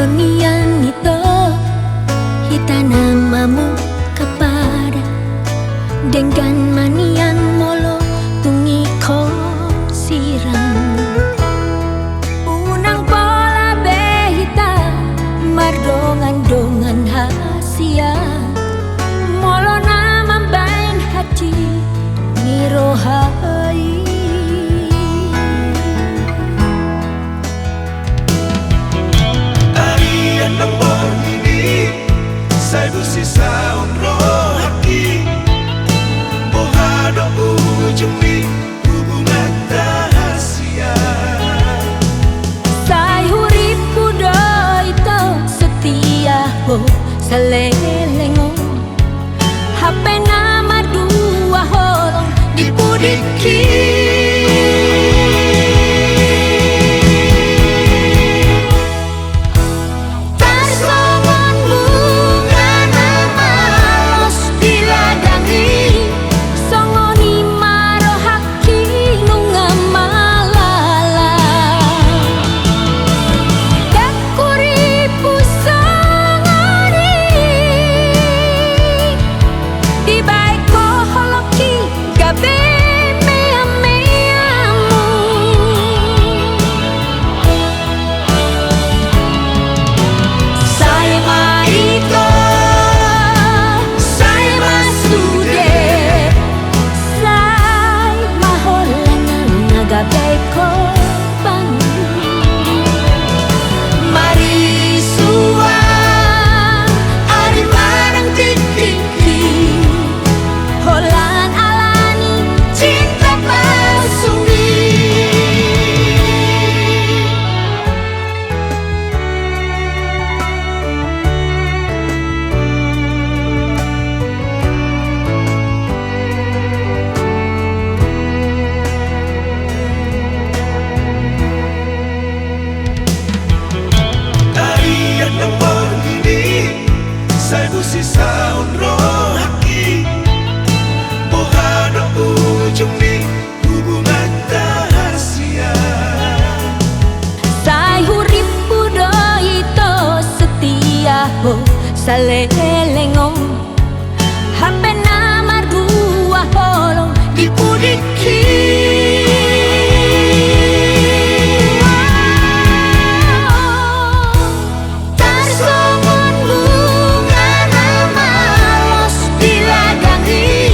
Wangian itu hita namamu kepada dengan manian molo tungi ko sirang unang pola behita mardongan-dongan hasia molo nama bain hati nirohai Arian ng bornini sa busisa unro haki bohado ujung ni hubungan rahasia say hurip pudo ito setia ho salelengo hape nama dua holong dipudiki Sai busisa unro haki bohado ujung ni hubungan rahasia say hurip pudo ito setia ho salelengo hape nama dua holong dipudiki Dilagangi